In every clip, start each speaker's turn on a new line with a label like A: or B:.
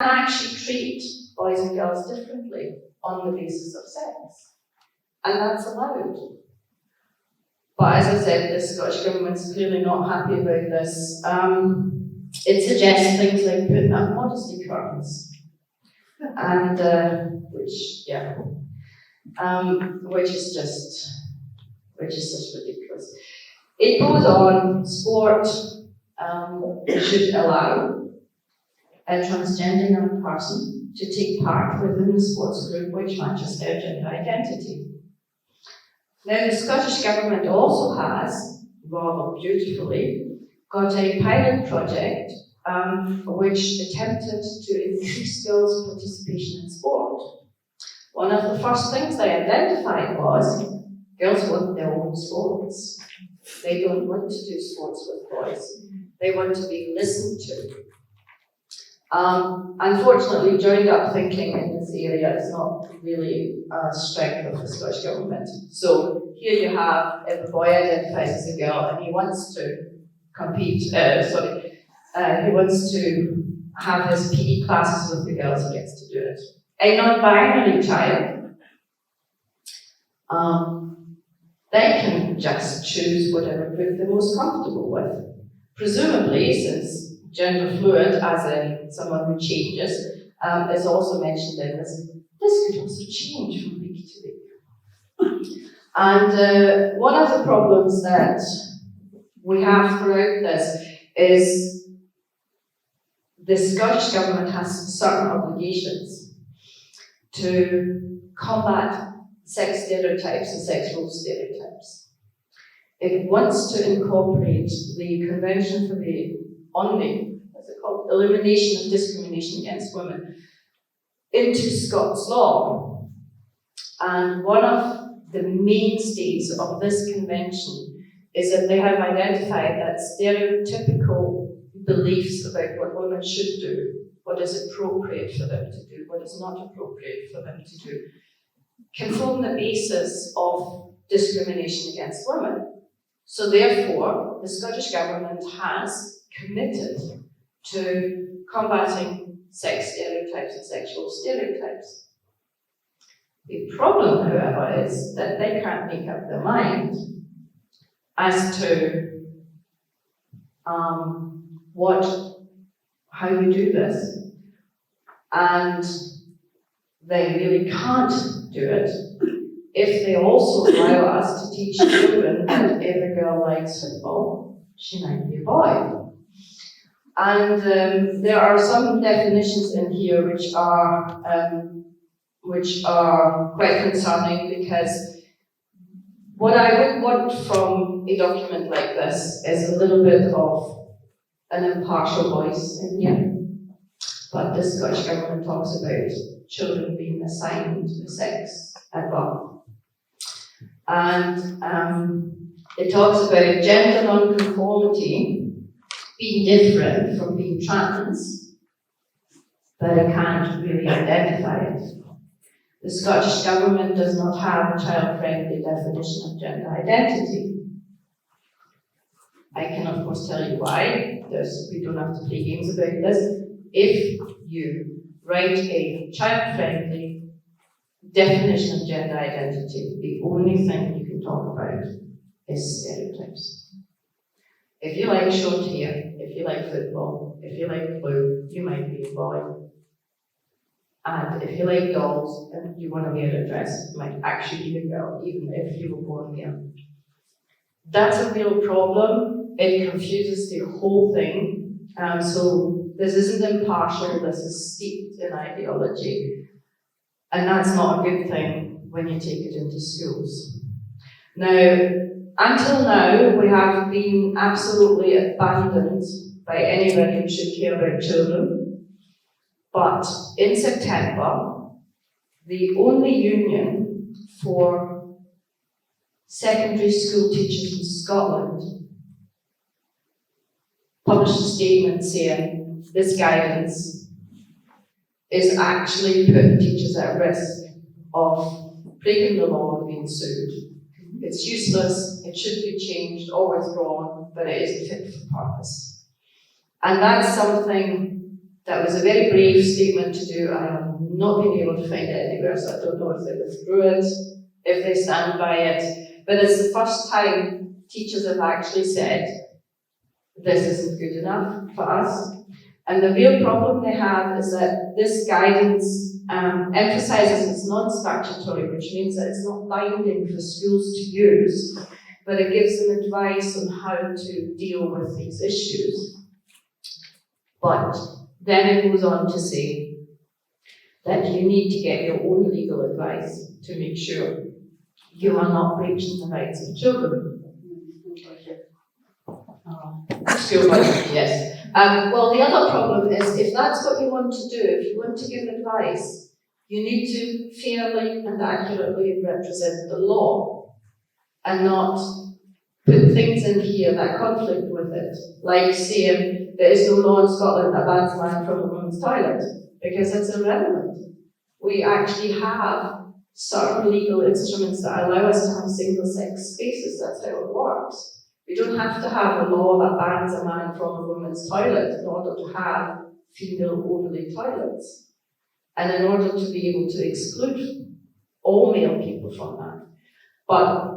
A: actually treat boys and girls differently on the basis of sex. And that's allowed. But as I said, the Scottish Government's clearly not happy about this. It suggests things like putting up modesty curtains, and which is just ridiculous. It goes on. Sport should allow a transgender young person to take part within the sports group which matches their gender identity. Now, the Scottish Government also has, rather beautifully, got a pilot project which attempted to increase girls' participation in sport. One of the first things they identified was girls want their own sports. They don't want to do sports with boys. They want to be listened to. Unfortunately, joined up thinking in this area is not really a strength of the Scottish Government. So here you have, if a boy identifies as a girl and he wants to compete, he wants to have his PE classes with the girls, he gets to do it. A non-binary child, they can just choose whatever group they're most comfortable with. Presumably, since gender fluid, as in someone who changes, is also mentioned in this could also change from week to week. And one of the problems that we have throughout this is the Scottish Government has certain obligations to combat sex stereotypes and sex role stereotypes. It wants to incorporate the Convention for the Elimination of Discrimination Against Women into Scots law. And one of the mainstays of this convention is that they have identified that stereotypical beliefs about what women should do, what is appropriate for them to do, what is not appropriate for them to do, can form the basis of discrimination against women. So therefore, the Scottish Government has committed to combating sex stereotypes and sexual stereotypes. The problem, however, is that they can't make up their mind as to how you do this. And they really can't do it if they also allow us to teach children that if a girl likes football, she might be a boy. And there are some definitions in here which are quite concerning, because what I would want from a document like this is a little bit of an impartial voice in here. But the Scottish Government talks about children being assigned a sex at birth. And it talks about gender non-conformity being different from being trans, but it can't really identify it. The Scottish Government does not have a child-friendly definition of gender identity. I can, of course, tell you why. We don't have to play games about this. If you write a child-friendly definition of gender identity, the only thing you can talk about is stereotypes. If you like short hair, if you like football, if you like blue, you might be a boy. And if you like dolls and you want to wear a dress, you might actually be a girl, even if you were born male. That's a real problem. It confuses the whole thing. So this isn't impartial, this is steeped in ideology. And that's not a good thing when you take it into schools. Now, until now, we have been absolutely abandoned by anybody who should care about children. But in September, the only union for secondary school teachers in Scotland published a statement saying this guidance is actually putting teachers at risk of breaking the law and being sued. It's useless, it should be changed or withdrawn, but it isn't fit for purpose. And that's something That was a very brave statement to do. I have not been able to find it anywhere, so I don't know if they withdrew it, if they stand by it. But it's the first time teachers have actually said, this isn't good enough for us. And the real problem they have is that this guidance emphasises it's non-statutory, which means that it's not binding for schools to use, but it gives them advice on how to deal with these issues. But then it goes on to say that you need to get your own legal advice to make sure you are not breaching the rights of children. School budget, yes. Well, the other problem is if that's what you want to do, if you want to give advice, you need to fairly and accurately represent the law and not put things in here that conflict with it, like saying there is no law in Scotland that bans a man from a woman's toilet, because it's irrelevant. We actually have certain legal instruments that allow us to have single-sex spaces. That's how it works. We don't have to have a law that bans a man from a woman's toilet in order to have female-only toilets, and in order to be able to exclude all male people from that. But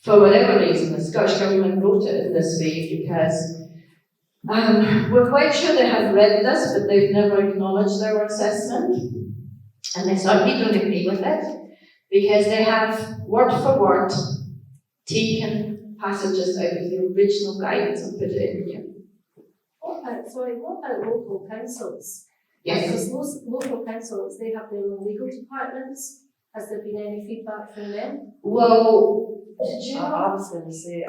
A: for whatever reason, the Scottish Government wrote it in this way because we're quite sure they have read this, but they've never acknowledged our assessment. And they certainly don't agree with it, because they have, word for word, taken passages out of the original guidance and put it in here.
B: What about local councils?
A: Yes.
B: Because most local councils, they have their own legal departments. Has there been any feedback from them?
A: Well, did you
C: I was going to say,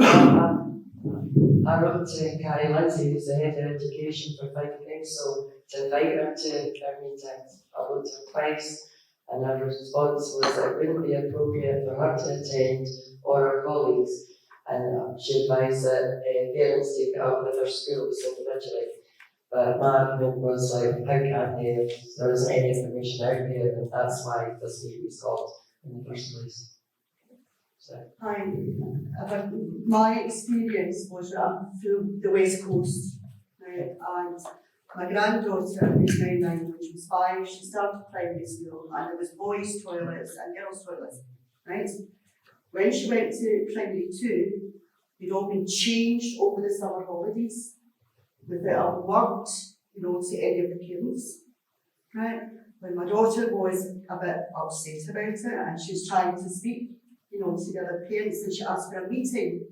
C: I wrote to Carrie Lindsay, who's the head of education for Fife Council, to invite her to our meetings. I wrote to her twice, and her response was that it wouldn't be appropriate for her to attend or her colleagues, and she advised that parents take it up with their schools individually. But my argument was like, how can't they, if there isn't any information out there, and that's why this meeting was called in the first place. So.
D: My experience was through the West Coast, right? And my granddaughter, who's now 9, when she was 5, she started primary school, and there was boys' toilets and girls' toilets, right? When she went to primary 2, they'd all been changed over the summer holidays without a word, to any of the parents, right? When my daughter was a bit upset about it, and she was trying to speak, to the other parents, and she asked for a meeting,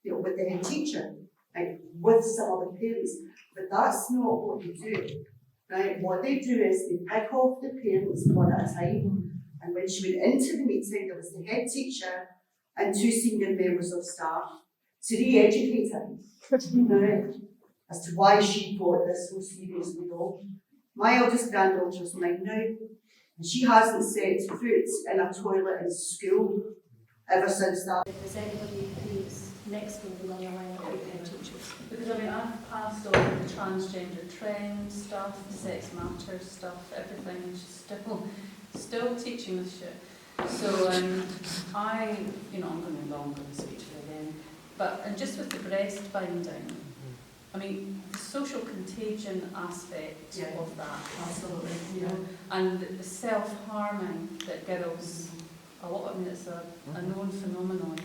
D: with the head teacher, like with some other parents. But that's not what they do, right? What they do is they pick off the parents one at a time. And when she went into the meeting, there was the head teacher and 2 senior members of staff to re-educate her, right, as to why she thought this so seriously wrong. My eldest granddaughter is 9 now, and she hasn't set foot in a toilet in school ever since that.
B: If there's anybody who's next to the line of head teachers.
E: Because I've passed on the transgender trend stuff, sex matters stuff, everything, and she's still teaching this shit. So I'm going to speak to her again. And just with the breast binding, the social contagion aspect of that.
D: Absolutely,
E: And the self-harming that girls, it's a known phenomenon.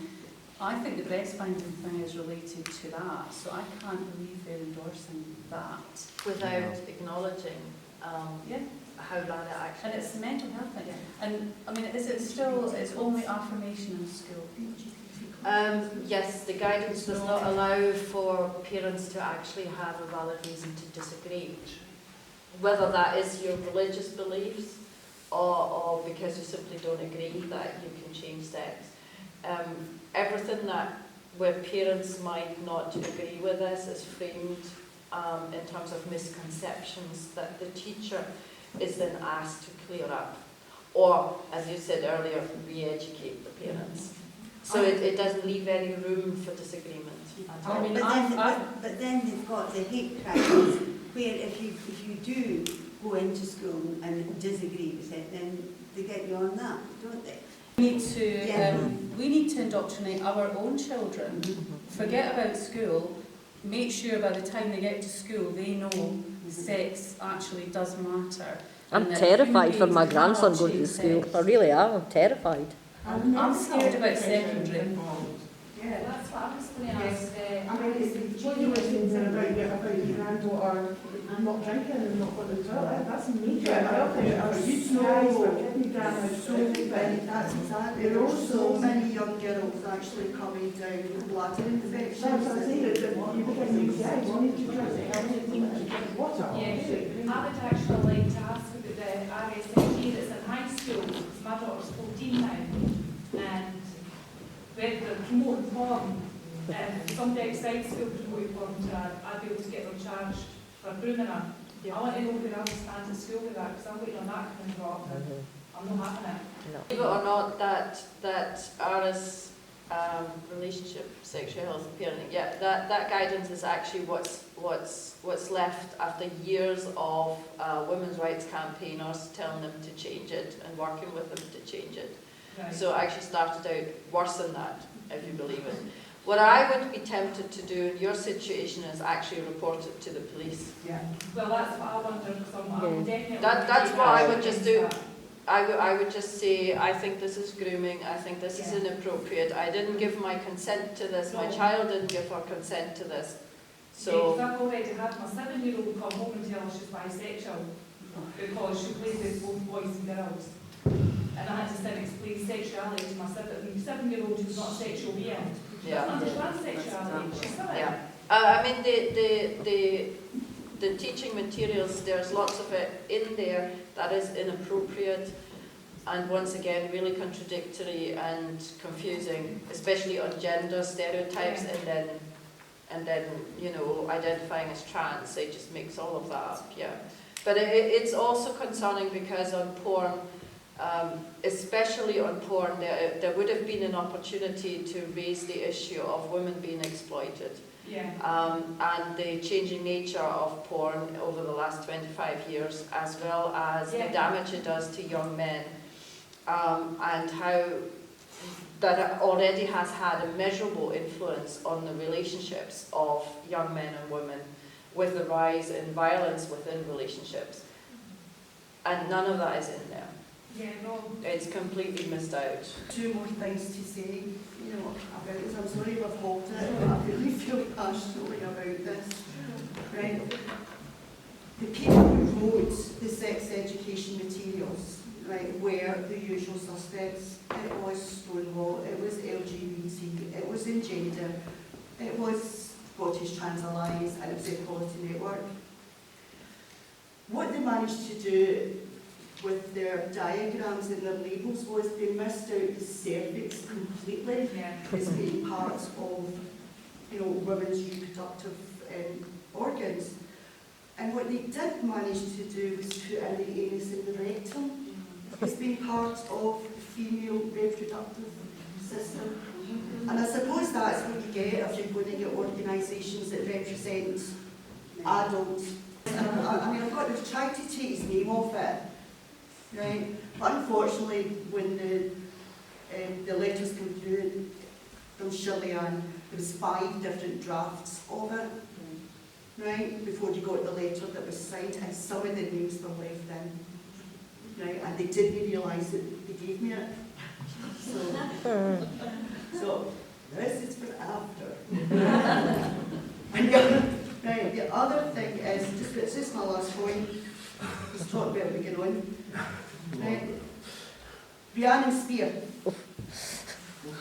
E: I think the breast binding thing is related to that, so I can't believe they're endorsing that.
F: Without acknowledging how bad it actually
E: And
F: is.
E: it's the mental health thing. And is it still, it's only affirmation in school?
F: Yes, the guidance does not allow for parents to actually have a valid reason to disagree. Whether that is your religious beliefs or because you simply don't agree that you can change sex. Everything where parents might not agree with this is framed in terms of misconceptions that the teacher is then asked to clear up, or, as you said earlier, re-educate the parents. So it doesn't leave any room for disagreement.
G: But then they've got the hate crimes, where if you do go into school and disagree with it, then they get you on that, don't they?
E: We need to indoctrinate our own children. Forget about school. make sure by the time they get to school they know sex actually does matter.
H: I'm
E: And that
H: terrified for
E: human
H: my
E: beings
H: grandson
E: cannot
H: going to
E: change
H: school.
E: sex.
H: I really am. I'm terrified.
E: I'm scared about secondary.
D: Yeah.
I: That's what I was going to
D: Yes.
I: ask.
J: I mean, it's what you were saying there about your granddaughter not drinking and not going to the toilet. That's major. I think for you to know for kidney damage,
D: So many, that's exactly, there are so many young girls actually coming down with bladder infections.
J: That's what I'm saying, that you become UTIs, you need to drink it, you need to drink water.
I: Yeah, I would actually like to ask about the RSMG that's in high school, because my daughter's 14 now, and whether they're promoting porn, if somebody outside school promoting porn to her, I'd be able to get them charged for grooming her. I want to know where I will stand at school with that, because I'm waiting on that coming drop, and I'm not having it.
F: Believe it or not, that ARIS relationship, sexual health and parenting, yeah, that guidance is actually what's left after years of women's rights campaigners telling them to change it and working with them to change it.
I: Right.
F: So it actually started out worse than that, if you believe it. What I would be tempted to do in your situation is actually report it to the police.
D: Yeah.
I: Well, that's what I wonder, because I'm definitely...
F: That's what I would just do. I would just say, I think this is grooming, I think this is inappropriate, I didn't give my consent to this, my
I: No.
F: child didn't give her consent to this.
I: So
F: So,
I: I've already had my 7-year-old come home and tell her she's bisexual because she plays with both boys and girls. And I had to then explain sexuality to my 7-year-old who's not a sexual being. She doesn't
F: yeah.
I: understand sexuality. She's not.
F: Yeah. I mean, the teaching materials, there's lots of it in there that is inappropriate and once again really contradictory and confusing, especially on gender stereotypes and then you know, identifying as trans. It just makes all of that up, yeah. But it's also concerning because on porn, especially on porn, there would have been an opportunity to raise the issue of women being exploited.
I: Yeah.
F: And the changing nature of porn over the last 25 years, as well as the damage it does to young men, and how that already has had a measurable influence on the relationships of young men and women, with the rise in violence within relationships. And none of that is in there.
I: Yeah, no.
F: It's completely missed out.
D: Two more things to say, you know, about this. I'm sorry if I've halted it, but I really feel passionately about this. Right? The people who wrote the sex education materials, right, were the usual suspects. It was Stonewall, it was LGBT, it was Engender, it was Scottish Trans Alliance, and it was the Equality Network. What they managed to do with their diagrams and their labels was they missed out the cervix completely
I: Yeah.
D: as being part of, you know, women's reproductive organs. And what they did manage to do was put in the anus and the rectum as being part of the female reproductive system. And I suppose that's what you get if you're going to get organisations that represent adults. I mean, I've tried to take his name off it, right? But unfortunately, when the letters come through from Shirley-Ann, there was 5 different drafts of it, right? Before you got the letter that was signed, and some of the names were left in, right? And they didn't realise that they gave me it. So this is for after. And the other thing is, this is my last point. Let's talk about it going on. Right. Rhiannon Spear.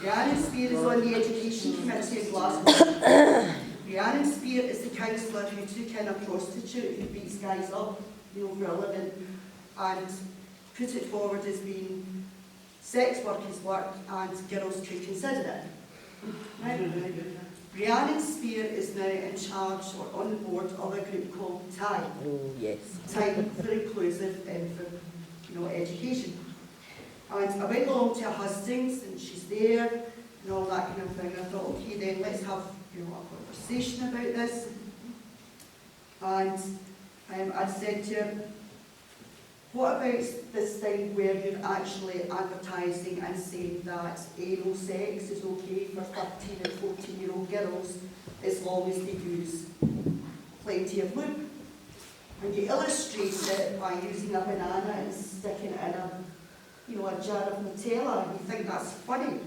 D: Rhiannon Spear is on the Education Committee in Glasgow. Rhiannon Spear is the councillor who took in a prostitute who beats guys up, you know, for a living, and put it forward as being sex work is work and girls could consider it. Right? Rhiannon Spear is now in charge or on the board of a group called TIE.
H: Oh, yes.
D: TIE for inclusive and for, you know, education. And I went along to her hustings and she's there and all that kind of thing. I thought, okay then, let's have, you know, a conversation about this. And I said to her, what about this thing where you're actually advertising and saying that anal sex is okay for 13 and 14-year-old girls, as long as they use plenty of lube. And you illustrate it by using a banana and sticking it in a jar of Nutella, and you think that's funny.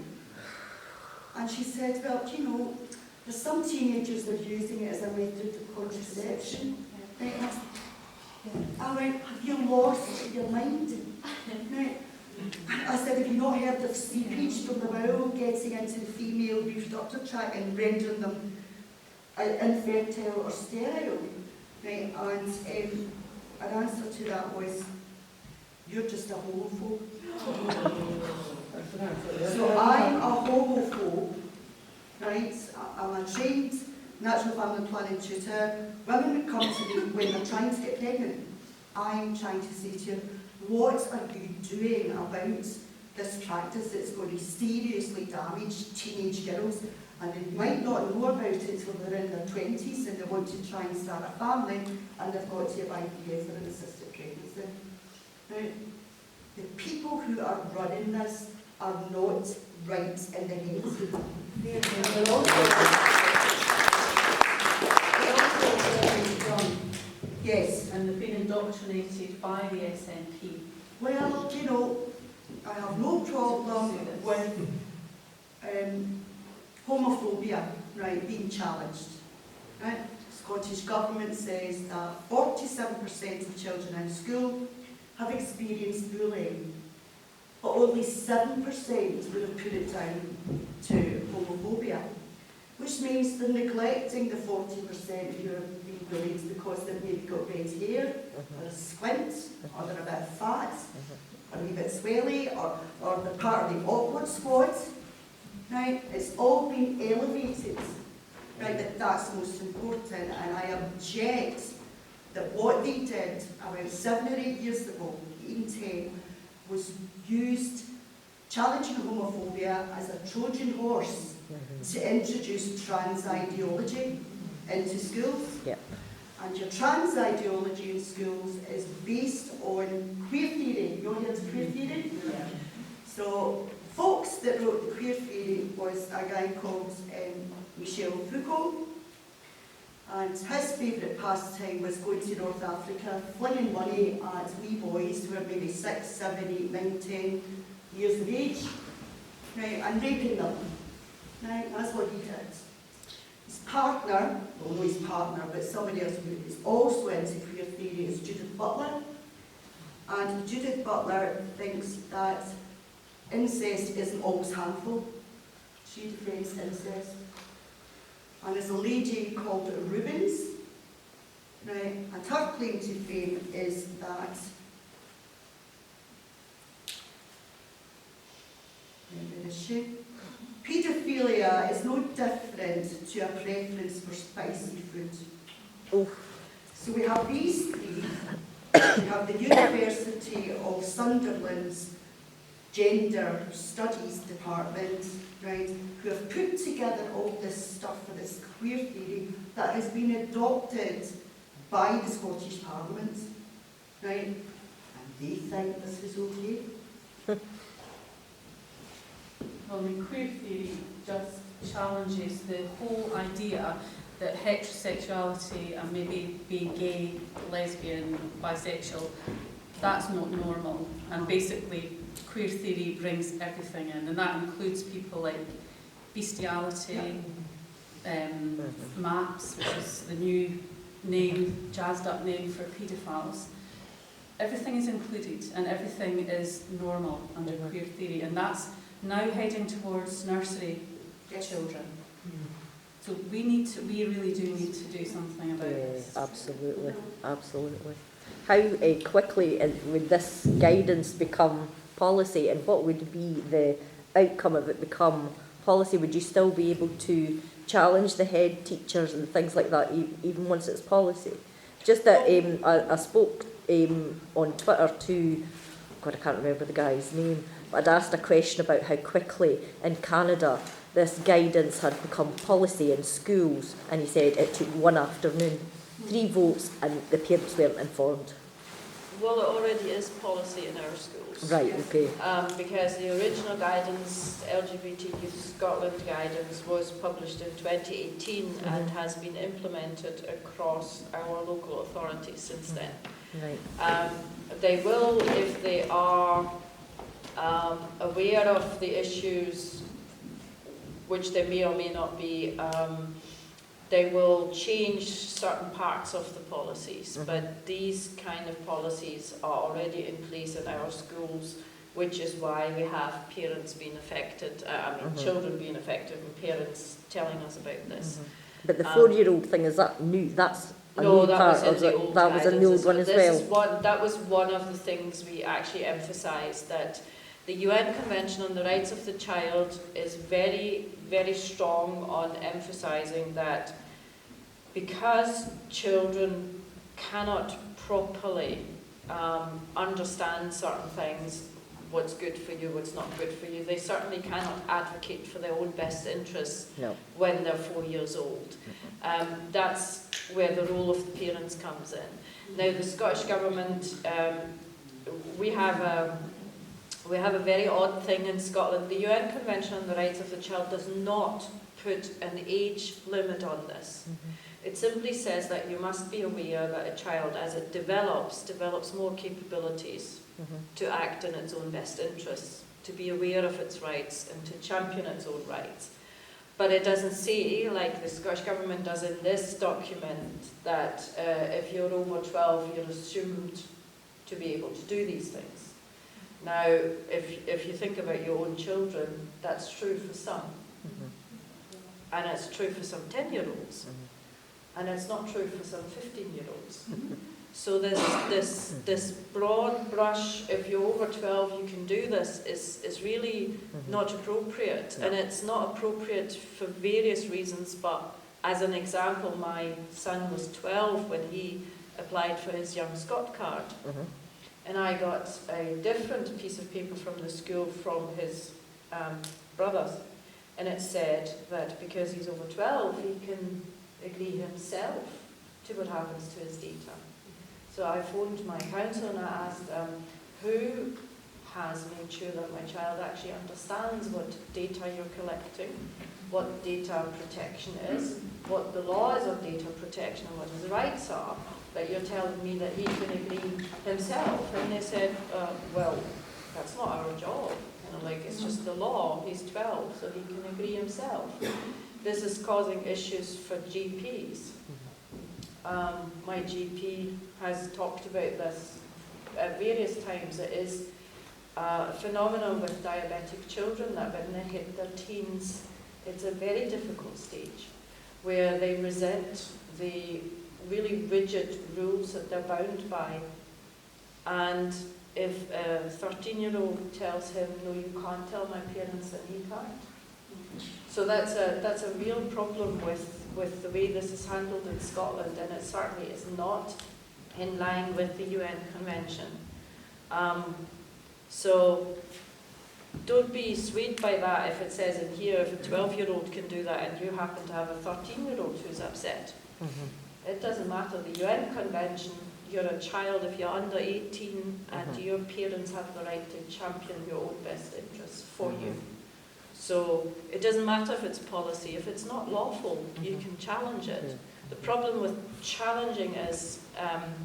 D: And she said, well, there's some teenagers that are using it as a method of contraception. Right? I went, have you lost your mind? Right? I said, have you not heard of seepage from the bowel getting into the female reproductive tract and rendering them infertile or sterile? Right? And an answer to that was, you're just a homophobe. So I'm a homophobe, right? I'm a trained natural family planning tutor. Women would come to me when they're trying to get pregnant. I'm trying to say to them, what are you doing about this practice that's going to seriously damage teenage girls? And they might not know about it until they're in their 20s and they want to try and start a family and they've got to have IVF or an assisted pregnancy. Now, the people who are running this are not right in the head. They're also very young. Yes.
E: And they've been indoctrinated by the SNP.
D: Well, I have no problem with homophobia, right, being challenged. Right? Scottish Government says that 47% of children in school have experienced bullying, but only 7% would have put it down to homophobia, which means they're neglecting the 40% who are being bullied because they've maybe got red hair, or a squint, or they're a bit fat, or a wee bit swelly, or they're part of the awkward squad. Right? It's all been elevated. Right? That's most important, and I object that what they did about 7 or 8 years ago, even 10, was used challenging homophobia as a Trojan horse to introduce trans ideology into schools.
H: Yep.
D: And your trans ideology in schools is based on queer theory. You know heard of queer theory? Yeah. So, folks that wrote the queer theory was a guy called Michel Foucault. And his favourite pastime was going to North Africa, flinging money at wee boys who were maybe 6, 7, 8, 9, 10 years of age, right, and raping them. Right, that's what he did. His partner, well, not his partner, but somebody else who is also into queer theory is Judith Butler. And Judith Butler thinks that incest isn't always harmful. She defends incest. And there's a lady called Rubens, right, and her claim to fame is that where is she? Paedophilia is no different to a preference for spicy food.
H: Oh.
D: So we have these three. We have the University of Sunderland's Gender Studies Department, right, who have put together all this stuff for this queer theory that has been adopted by the Scottish Parliament, right, and they think this is okay.
E: Well, queer theory just challenges the whole idea that heterosexuality and maybe being gay, lesbian, bisexual, that's not normal. And basically, queer theory brings everything in, and that includes people like bestiality, MAPS, which is the new name, jazzed up name for paedophiles. Everything is included, and everything is normal under queer theory, and that's now heading towards nursery children. So we really do need to do something about this.
H: Absolutely, absolutely. How quickly would this guidance become policy, and what would be the outcome of it become policy? Would you still be able to challenge the head teachers and things like that, even once it's policy? Just that I spoke on Twitter to, God, I can't remember the guy's name, but I'd asked a question about how quickly in Canada this guidance had become policy in schools, and he said it took one afternoon, 3 votes, and the parents weren't informed.
F: Well, it already is policy in our schools.
H: Right, okay.
F: Because the original guidance, LGBT Youth Scotland guidance, was published in 2018 and has been implemented across our local authorities since then.
H: Right.
F: They will, if they are aware of the issues, which they may or may not be, they will change certain parts of the policies, but these kind of policies are already in place in our schools, which is why we have parents being affected, children being affected and parents telling us about this.
H: But the 4-year-old thing, is that new? That's a
F: No,
H: new
F: that
H: part
F: was in
H: of
F: the
H: it?
F: old
H: That was in the old one as well?
F: That was one of the things we actually emphasised, that the UN Convention on the Rights of the Child is very, very strong on emphasising that because children cannot properly understand certain things, what's good for you, what's not good for you, they certainly cannot advocate for their own best interests when they're 4 years old. That's where the role of the parents comes in. Now, the Scottish Government, we have a very odd thing in Scotland. The UN Convention on the Rights of the Child does not put an age limit on this. It simply says that you must be aware that a child, as it develops more capabilities to act in its own best interests, to be aware of its rights and to champion its own rights. But it doesn't say, like the Scottish Government does in this document, that if you're over 12, you're assumed to be able to do these things. Now, if you think about your own children, that's true for some. And it's true for some 10-year-olds. And it's not true for some 15-year-olds. So this broad brush, if you're over 12, you can do this, is really not appropriate. And it's not appropriate for various reasons, but as an example, my son was 12 when he applied for his Young Scot card. And I got a different piece of paper from the school from his brothers. And it said that because he's over 12, he can agree himself to what happens to his data. So I phoned my counsel and I asked who has made sure that my child actually understands what data you're collecting, what data protection is, what the laws of data protection and what his rights are, that you're telling me that he can agree himself. And they said, well, that's not our job. It's just the law. He's 12, so he can agree himself. This is causing issues for GPs. My GP has talked about this at various times. It is a phenomenon with diabetic children that when they hit their teens, it's a very difficult stage where they resent the really rigid rules that they're bound by. And if a 13-year-old tells him, no, you can't tell my parents, then he can't. So that's a real problem with the way this is handled in Scotland, and it certainly is not in line with the UN Convention. So don't be swayed by that if it says in here, if a 12-year-old can do that and you happen to have a 13-year-old who's upset. It doesn't matter. The UN Convention, you're a child if you're under 18 and your parents have the right to champion your own best interests for you. So it doesn't matter if it's policy. If it's not lawful, you can challenge it. The problem with challenging is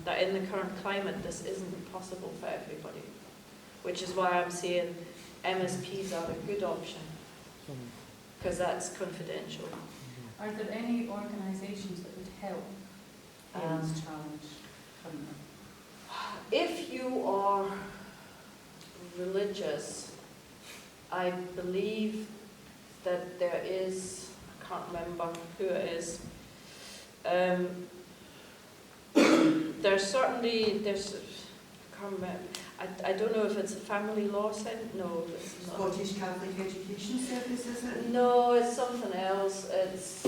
F: that in the current climate, this isn't possible for everybody, which is why I'm saying MSPs are a good option, because that's confidential.
E: Are there any organisations that would help parents challenge currently?
F: If you are religious, I believe that there is, I can't remember who it is, there's I can't remember, I don't know if it's a family law centre, no, it's not.
D: Scottish Catholic Education Service, is it?
F: No, it's something else. It's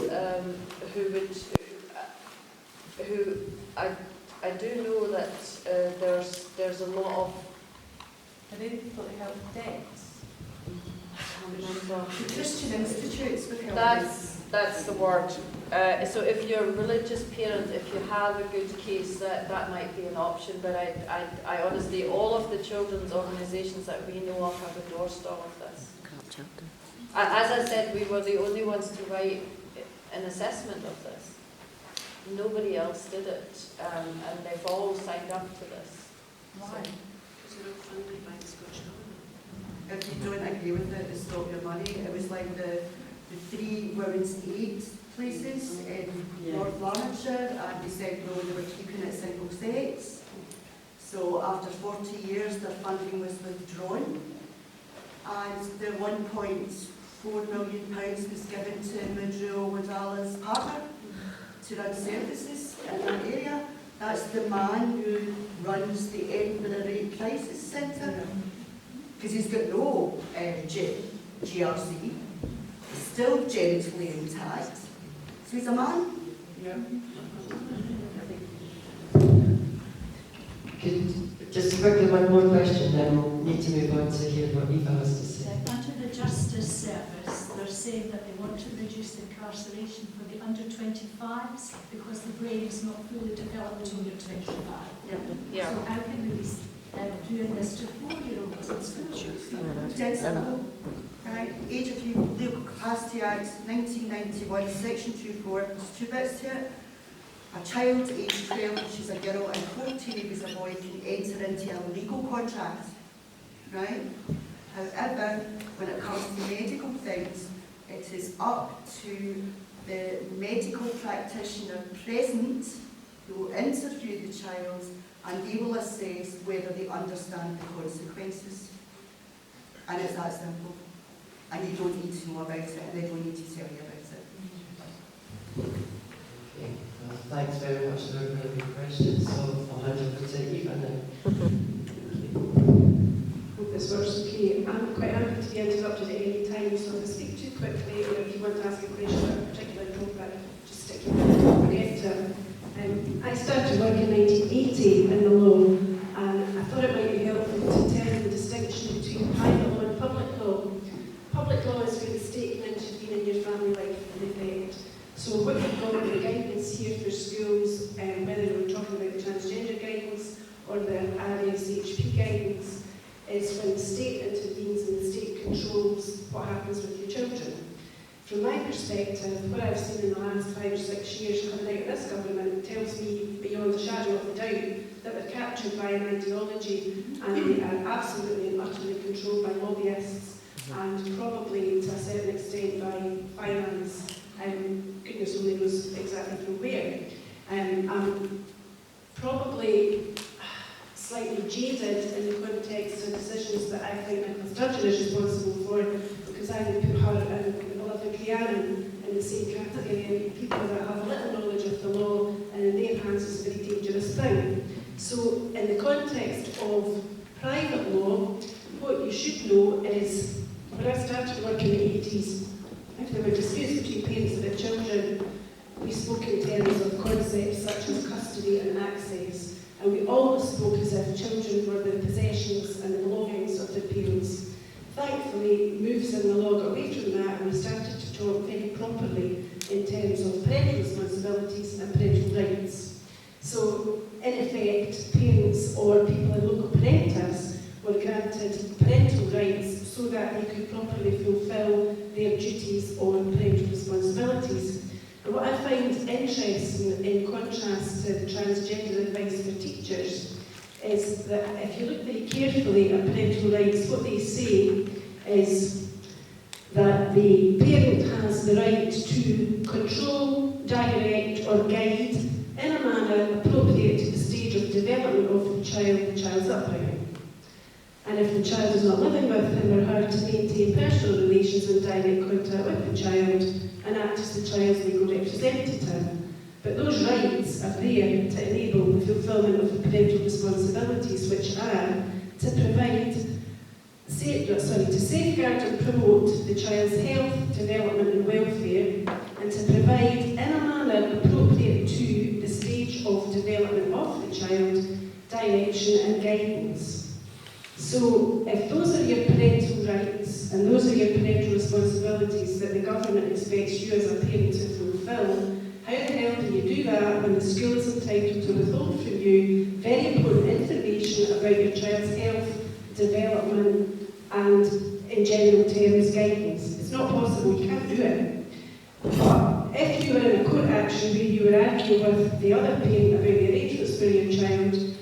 F: I do know that there's a lot of.
E: Are they people that help debts?
D: The Christian institutes would help.
F: That's the word. So if you're a religious parent, if you have a good case, that might be an option. But I honestly, all of the children's organisations that we know of have endorsed all of this. As I said, we were the only ones to write an assessment of this. Nobody else did it, and they've all signed up to this.
B: Why? Because you're not funded by the Scottish Government.
D: If you don't agree with it, it's not your money. It was like the 3 women's aid places in North Lanarkshire, and they said no, they were keeping it single sex. So after 40 years, their funding was withdrawn, and the £1.4 million was given to Mudro Wadala's partner to run services in that area. That's the man who runs the Edinburgh Rape Crisis Centre, because he's got no GRC, he's still genitally intact, so he's a man.
J: Yeah.
C: Just quickly, one more question, then we'll need to move on to hear what Eva has to say.
K: Under the Justice Service, they're saying that they want to reduce incarceration for the under 25s because the brain is not fully developed until you're 25.
F: Yeah.
K: So how can we be doing this to 4-year-olds in school?
D: Dead simple. Right, Age of Legal Capacity Act 1991, Section 2(4), there's 2 bits to it. A child aged 12, which is a girl, and 14, if is a boy, can enter into a legal contract. Right? However, when it comes to medical things, it is up to the medical practitioner present who will interview the child, and they will assess whether they understand the consequences. And it's that simple. And you don't need to know about it, and they don't need to tell you about it.
C: Okay. Thanks very much for the really good questions. So I'll hand over to Eva now.
J: Hope this works okay. I'm quite happy to be interrupted at any time, so if I speak too quickly, or if you want to ask a question about a particular topic, just stick your hand up and get to it. I started work in 1980 in the law, and I thought it might be helpful to tell the distinction between private law and public law. Public law is where the state can intervene in your family life in effect. So what you've got the guidance here for schools, whether we're talking about the transgender guidance or the RSHP guidance, is when the state intervenes and the state controls what happens with your children. From my perspective, what I've seen in the last 5 or 6 years coming out of this government tells me beyond a shadow of a doubt that they're captured by an ideology and they are absolutely and utterly controlled by lobbyists and probably to a certain extent by finance. Goodness only knows exactly from where. I'm probably slightly jaded in the context of decisions that I think Nicola Sturgeon is responsible for, because I would put her and beloved Rhiannon in the same category, people that have little knowledge of the law, and in their hands it's a very dangerous thing. So in the context of private law, what you should know is, when I started working in the 80s, if there were disputes between parents about children, we spoke in terms of concepts such as custody and access, and we always spoke as if children were the possessions and the belongings of their parents. Thankfully, moves in the law got away from that, and we started to talk very properly in terms of parental responsibilities and parental rights. So, in effect, parents or people in local parentas were granted parental rights so that they could properly fulfil their duties or parental responsibilities. And what I find interesting, in contrast to transgender advice for teachers, is that if you look very carefully at parental rights, what they say is that the parent has the right to control, direct or guide in a manner appropriate to the stage of development of the child's upbringing. And if the child is not living with him or her, to maintain personal relations and direct contact with the child and act as the child's legal representative. But those rights are there to enable the fulfilment of the parental responsibilities, which are to provide, to safeguard and promote the child's health, development and welfare, and to provide in a manner appropriate to the stage of development of the child, direction and guidance. So if those are your parental rights, and those are your parental responsibilities that the government expects you as a parent to fulfil, how the hell do you do that when the school is entitled to withhold from you very important information about your child's health, development, and, in general terms, guidance? It's not possible, you can't do it. But if you were in a court action where you were arguing with the other parent about the arrangements for your child,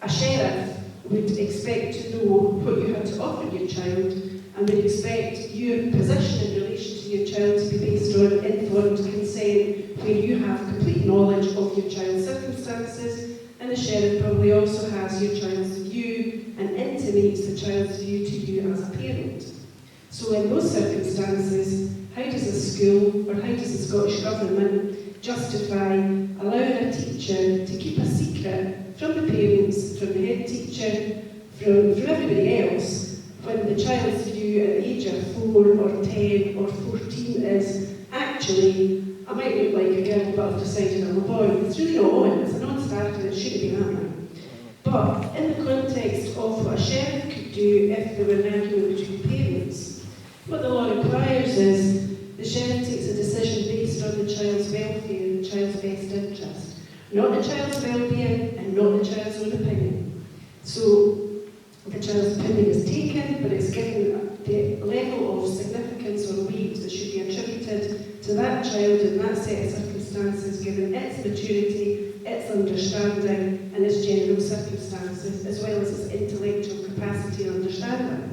J: a sheriff would expect to know what you had to offer your child and would expect your position in relation to your child to be based on informed consent, where you have complete knowledge of your child's circumstances, and the sheriff probably also has your child's view and intimates the child's view to you as a parent. So in those circumstances, how does a school or how does the Scottish Government justify allowing a teacher to keep a secret from the parents, from the head teacher, from everybody else, when the child's view at the age of 4 or 10 or 14 is actually, I might look like a girl but I've decided I'm a boy. It's really not on, it's a non-starter, it shouldn't be happening. But in the context of what a sheriff could do if there were an argument between parents, what the law requires is the sheriff takes a decision based on the child's welfare and the child's best interest, not the child's well-being and not the child's own opinion. So the child's opinion is taken, but it's given the level of significance or weight that should be attributed to that child in that set of circumstances, given its maturity, its understanding, and its general circumstances, as well as its intellectual capacity and understanding.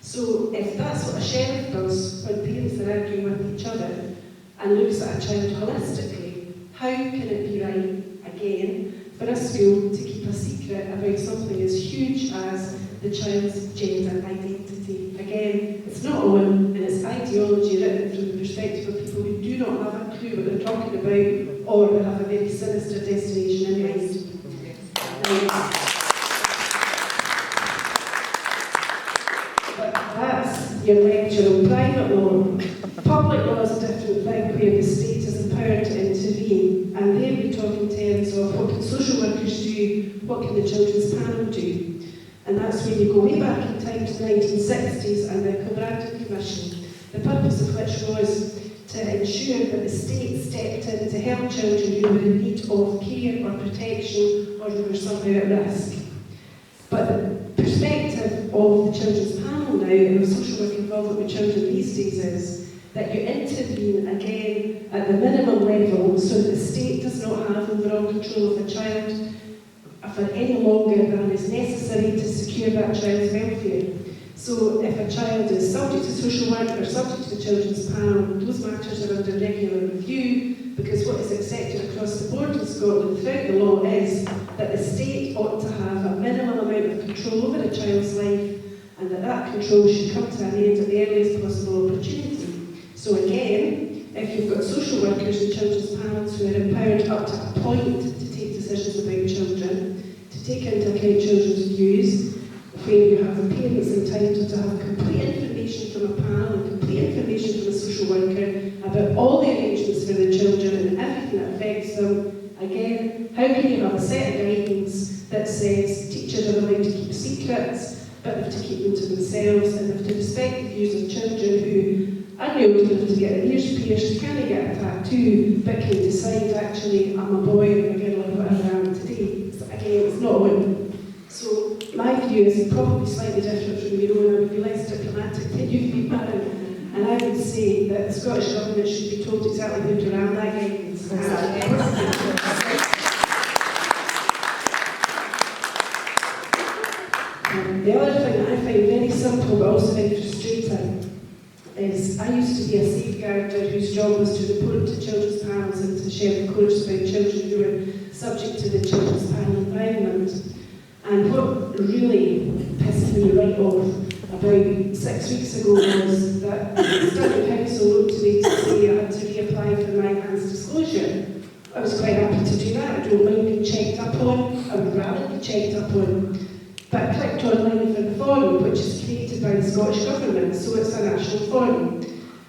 J: So if that's what a sheriff does when parents are arguing with each other and looks at a child holistically, how can it be right, again, for a school to keep a secret about something as huge as the child's gender identity? Again, it's not on, and it's ideology written from the perspective of people who do not have a clue what they're talking about or have a very sinister destination in mind. That's your lecture on private law. Public law is a different thing where the state is empowered to intervene, and there we talk in terms of what can social workers do, what can the children's panel do. And that's where you go way back in time to the 1960s and the Kilbrandon Commission, the purpose of which was to ensure that the state stepped in to help children who were in need of care or protection or who were somehow at risk. But the perspective of the children's panel now and of social work involvement with children these days is that you intervene again at the minimum level so that the state does not have overall control of the child for any longer than is necessary to secure that child's welfare. So if a child is subject to social work or subject to the children's panel, those matters are under regular review, because what is accepted across the board in Scotland throughout the law is that the state ought to have a minimum amount of control over a child's life, and that control should come to an end at the earliest possible opportunity. So again, if you've got social workers and children's panels who are empowered up to a point to take decisions about children, to take into account children's views, where you have the parents entitled to have complete information from a panel and complete information from a social worker about all the arrangements for the children and everything that affects them. Again, how can you have a set of guidance that says teachers are allowed to keep secrets, but they have to keep them to themselves, and they have to respect the views of children who are old enough to get their ears pierced, can't get a tattoo, but can decide actually I'm a boy or a girl or whatever I am today. So again, it's not one. So my view is probably slightly different from your own. I would be less diplomatic than you've been, Madam. And I would say that the Scottish Government should be told exactly how to round that guidance. The other thing that I find very simple but also very frustrating is I used to be a safeguarder whose job was to report to children's panels and to share the course about children who were subject to the children's panel environment. And what really pissed me right off about 6 weeks ago was that the Stirling Council wrote to me to say I had to reapply for my enhanced disclosure. I was quite happy to do that. I don't mind being checked up on. I would rather be checked up on. But I clicked online for the forum, which is created by the Scottish Government, so it's a national forum.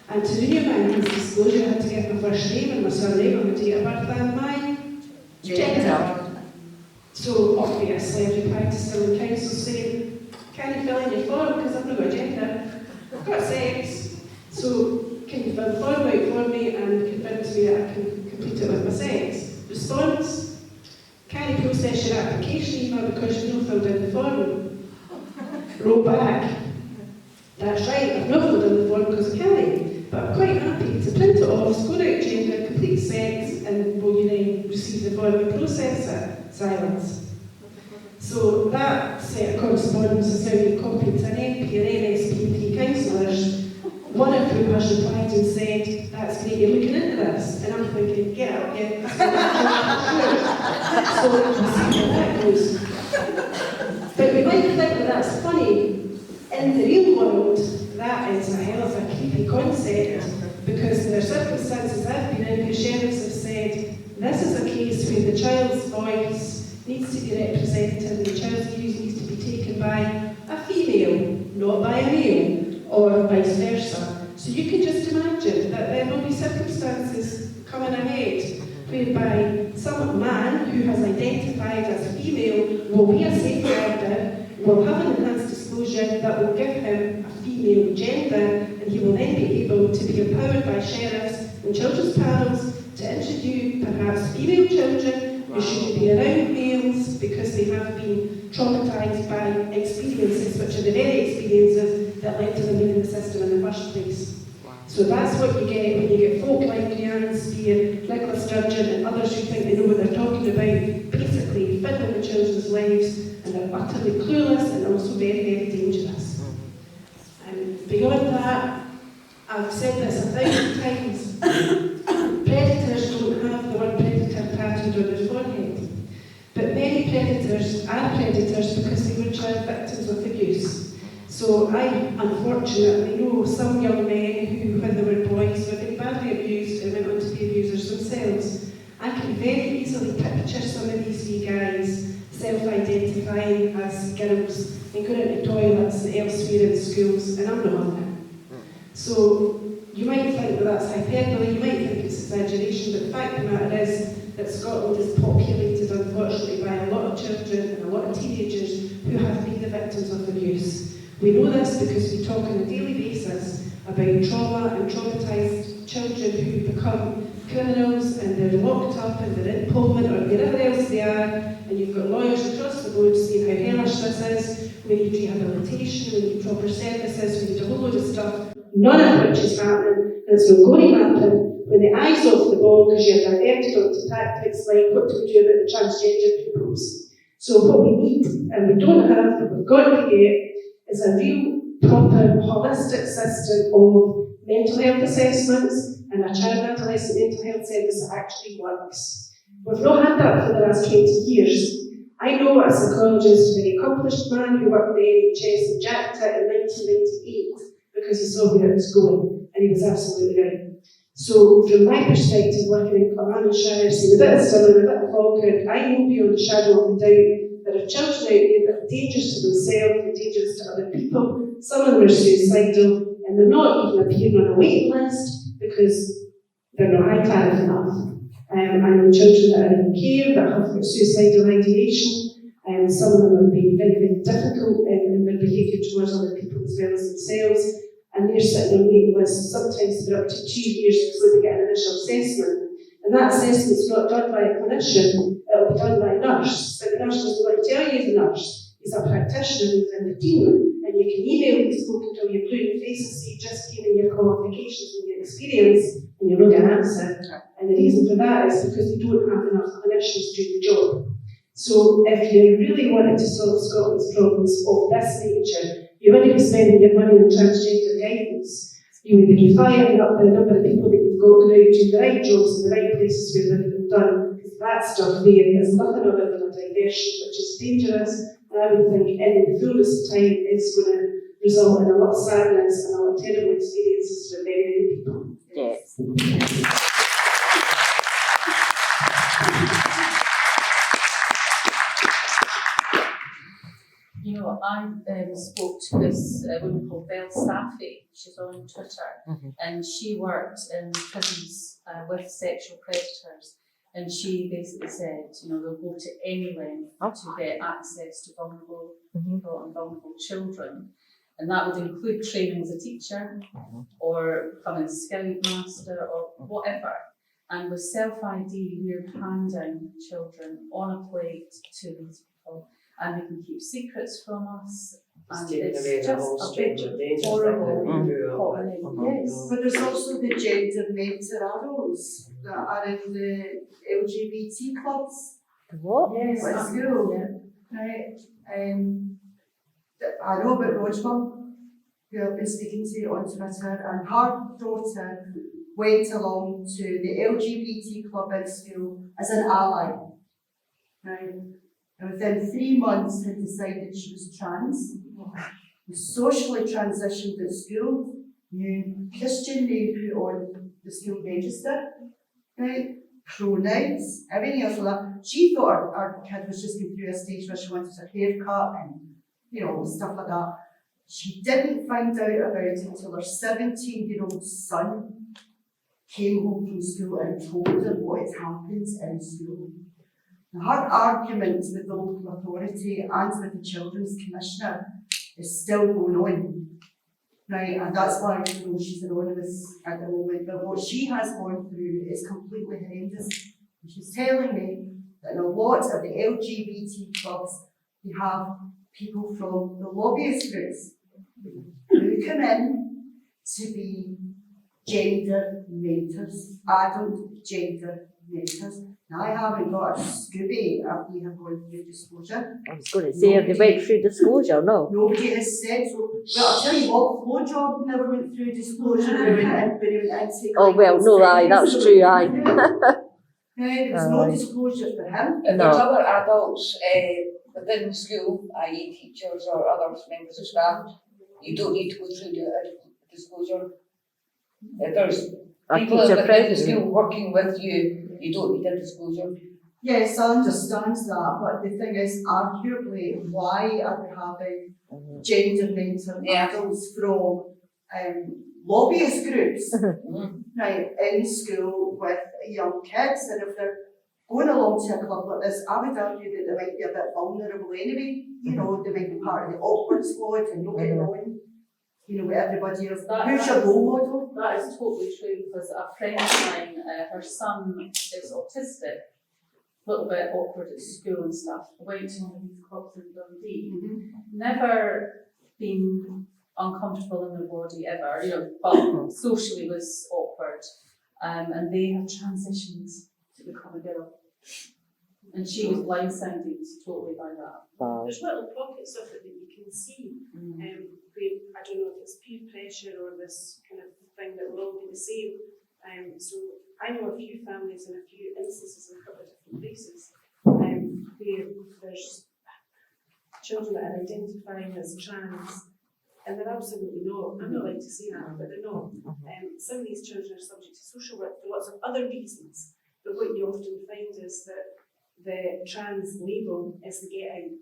J: And to renew my enhanced disclosure, I had to get my first name and my surname and my date of birth and my gender. So obviously I replied to Stirling Council saying, can you fill in your form because I've not got a gender? I've got sex, so can you fill the form out for me and convince me that I can complete it with my sex? Response, can you process your application email because you've not filled in the form? Wrote back, that's right, I've not filled in the form because I can't, but I'm quite happy to print it off, score out gender, complete sex, and will you then receive the form and process it? Silence. So that set of correspondence is now been copied to an MP and MSPP councillors, one of whom has replied and said, that's great, you're looking into this. And I'm thinking, get out, yeah. So we'll see how that goes. But we might think that that's funny. In the real world, that is a hell of a creepy concept, because there are circumstances I've been in where sheriffs have said, this is a case where the child's voice needs to be represented and the child's views needs to be taken by a female, not by a male, or vice versa. So you can just imagine that there will be circumstances coming ahead whereby some man who has identified as female will be a safeguarder, will have an enhanced disclosure that will give him a female gender, and he will then be able to be empowered by sheriffs and children's panels to interview perhaps female children who shouldn't be around males because they have been traumatised by experiences which are the very experiences that led to them being in the system in the first place. So that's what you get when you get folk like Rhiannon Spear, Nicola Sturgeon and others who think they know what they're talking about, basically fiddling with children's lives, and they're utterly clueless and also very, very dangerous. And beyond that, I've said this 1,000 times, predators don't have the word predator tattooed on their forehead. But many predators are predators because they were child victims of abuse. So I, unfortunately, know some young men who, when they were boys, were very badly abused and went on to be abusers themselves. I can very easily picture some of these wee guys self-identifying as girls and going into toilets and elsewhere in schools, and I'm not on that. So you might think that that's hyperbole, you might think it's exaggeration, but the fact of the matter is that Scotland is populated, unfortunately, by a lot of children and a lot of teenagers who have been the victims of abuse. We know this because we talk on a daily basis about trauma and traumatised children who become criminals and they're locked up and they're in Pullman or wherever else they are, and you've got lawyers across the board saying how hellish this is, we need rehabilitation, we need proper services, we need a whole load of stuff, none of which is happening, and it's not going to happen when the eye's off the ball because you're diverted onto tactics like what do we do about the transgender pupils. So what we need, and we don't have, but we've got to get, is a real, proper, holistic system of mental health assessments and a child and adolescent mental health service that actually works. We've not had that for the last 20 years. I know a psychologist, a very accomplished man who worked with the NHS and jacked it in 1998 because he saw where it was going, and he was absolutely right. So from my perspective, working in Carmarthenshire, seeing a bit of Stirling, a bit of Falkirk, I know beyond the shadow of a doubt there are children out there that are dangerous to themselves and dangerous to other people. Some of them are suicidal, and they're not even appearing on a waiting list because they're not high tariff enough. I know children that are in care that have got suicidal ideation, and some of them have been very, very difficult in their behaviour towards other people as well as themselves, and they're sitting on waiting lists sometimes for up to 2 years before they get an initial assessment. And that assessment's not done by a clinician, it'll be done by a nurse, but the nurse doesn't want to tell you he's a nurse, he's a practitioner within the team, and you can email these folk until you're blue in the face and say, just give me your qualifications and your experience, and you'll not get an answer. And the reason for that is because they don't have enough clinicians doing the job. So if you really wanted to solve Scotland's problems of this nature, you wouldn't be spending your money on transgender guidance. You would be firing up the number of people that you've got going out doing the right jobs in the right places where they've been done, because that stuff there is nothing other than a diversion which is dangerous, and I would think in the fullness of time is going to result in a lot of sadness and a lot of terrible experiences for very many people.
H: Yes.
E: You know, I spoke to this woman called Belle Staffy. She's on Twitter, and she worked in prisons with sexual predators. And she basically said, you know, they'll go to any length to get access to vulnerable people and vulnerable children. And that would include training as a teacher or becoming a scout master or whatever. And with self-ID, we're handing children on a plate to these people, and they can keep secrets from us.
C: It's
E: And
C: taking
E: it's
C: away the
E: just
C: whole
E: a
C: stranger
E: big,
C: danger
E: horrible
C: thing that we grew up with.
E: happening. Yes.
D: But there's also the gender mentor adults that are in the LGBT clubs
H: What?
E: Yes.
D: at school, right? I know about Rojma, who I've been speaking to on Twitter, and her daughter went along to the LGBT club in school as an ally, right? And within 3 months had decided she was trans, was socially transitioned at school, new Christian name put on the school register, right? Pronouns, everything else like that. She thought her kid was just going through a stage where she wanted her haircut and, stuff like that. She didn't find out about it until her 17-year-old son came home from school and told her what had happened in school. Now, her argument with the local authority and with the Children's Commissioner is still going on, right? And that's why she's anonymous at the moment. But what she has gone through is completely horrendous. And she's telling me that in a lot of the LGBT clubs, they have people from the lobbyist groups who come in to be gender mentors, adult gender mentors. Now, I haven't got a Scooby after you have gone through disclosure.
H: I was going to say, have they went through disclosure? No.
D: Nobody has said so. Well, I'll tell you what, Flowjob never went through disclosure, but it went into
H: Oh, well, no, aye, that's true, aye.
D: There was no disclosure for him.
L: If
H: No.
L: there's other adults within the school, i.e. teachers or other members of staff, you don't need to go through the disclosure. If there's
H: A
L: people
H: teacher
L: within the
H: president.
L: school working with you, you don't need a disclosure.
D: Yes, I understand that, but the thing is, arguably, why are we having gender mentor adults from lobbyist groups, right, in school with young kids? And if they're going along to a club like this, I would argue that they might be a bit vulnerable anyway. They might be part of the awkward squad and not getting on, with everybody else. Who's your role model?
E: That is totally true, because a friend of mine, her son is autistic, a little bit awkward at school and stuff. Went to one of these clubs in Dundee. Never been uncomfortable in their body ever, but socially was awkward. And they have transitioned to become a girl. And she was blindsided totally by that.
H: Wow.
J: There's little pockets of it that you can see. Where, I don't know if it's peer pressure or this kind of thing that will all be the same. So I know a few families and a few instances in a couple of different places where there's children that are identifying as trans, and they're absolutely not. I'm not like to say that, but they're not. Some of these children are subject to social work for lots of other reasons, but what you often find is that the trans label is the get out.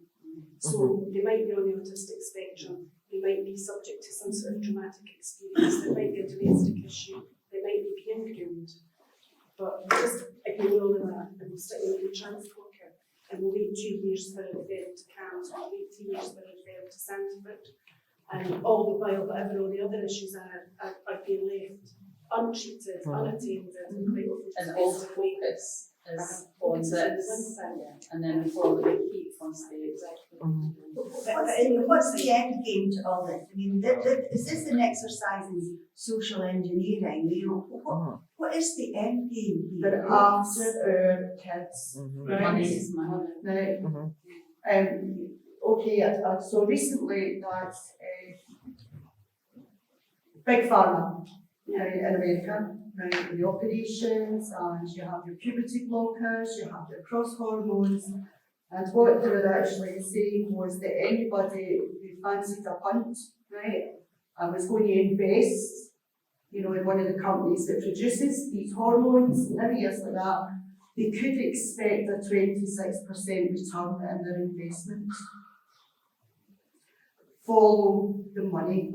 J: So they might be on the autistic spectrum, they might be subject to some sort of traumatic experience, there might be a domestic issue, they might be being groomed. But we just ignore all of that and we'll stick them in the trans pocket and we'll wait 2 years for a referral to CAMS, we'll wait 2 years for a referral to Sandford. And all the while, whatever all the other issues are being left untreated, unattended, and quite often
E: And all the focus is on this, and then before they keep on stage.
G: What's the end game to all this? I mean, is this an exercise in social engineering? What is the end game here?
D: They're after our kids.
E: Money is money.
D: Right. Okay, so recently that Big Pharma in America, right, the operations, and you have your puberty blockers, you have your cross hormones, and what they were actually saying was that anybody who fancied a punt, right, and was going to invest, in one of the companies that produces these hormones and everything else like that, they could expect a 26% return in their investment. Follow the money,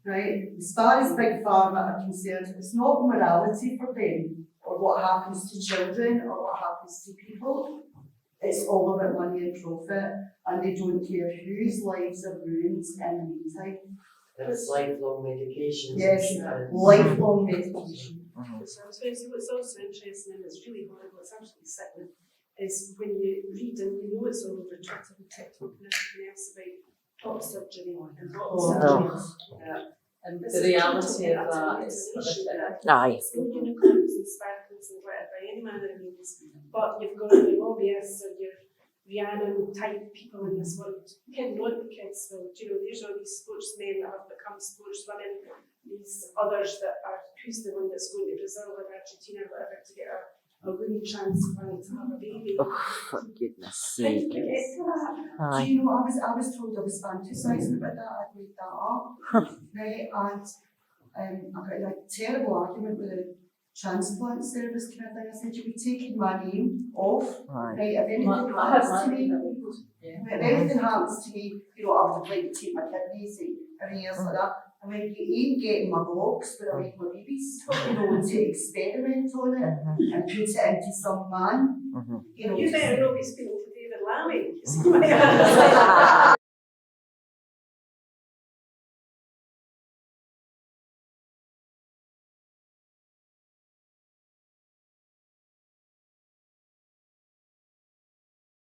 D: right? As far as Big Pharma are concerned, it's not morality for them, or what happens to children, or what happens to people. it's all about money and profit, and they don't care whose lives are ruined in the meantime.
C: It's lifelong medication.
D: Yes, lifelong medication.
J: So I was going to say what's also interesting and it's really horrible, it's absolutely sickening, is when you read and you know it's all over Twitter and TikTok and everything else about top surgery and bottom surgery. Yeah.
E: And
J: This
E: the
J: is
E: reality
J: totally
E: of that
J: absolutely
E: is
J: horrific.
H: Aye.
J: It's no unicorns and sparkles and whatever, any manner of means. But you've got your lobbyists or your Rhiannon type people in this world, kidding on the kids, well, you know, there's all these sportsmen that have become sportswomen, these others that are, who's the one that's going to Brazil or Argentina or whatever to get a loony transplant to have a baby.
H: Oh, for goodness
J: How do
H: sake.
J: you get to that?
D: Do
H: Aye.
D: you know, I was told I was fantasising about that, I'd made that up, right, and I got in a terrible argument with a transplant service kind of thing. I said, you'll be taking my name off,
H: Aye.
D: right, if anything
E: I had
D: happens to me,
E: Yeah.
D: if anything happens to me, you know, I would like to take my kidneys and everything else like that. I went, you ain't getting my box where I make my babies, you know, to experiment on it and put it into some man, you know.
J: You
D: to
J: better
D: say-
J: not be speaking to David Lammy, 'cause he might have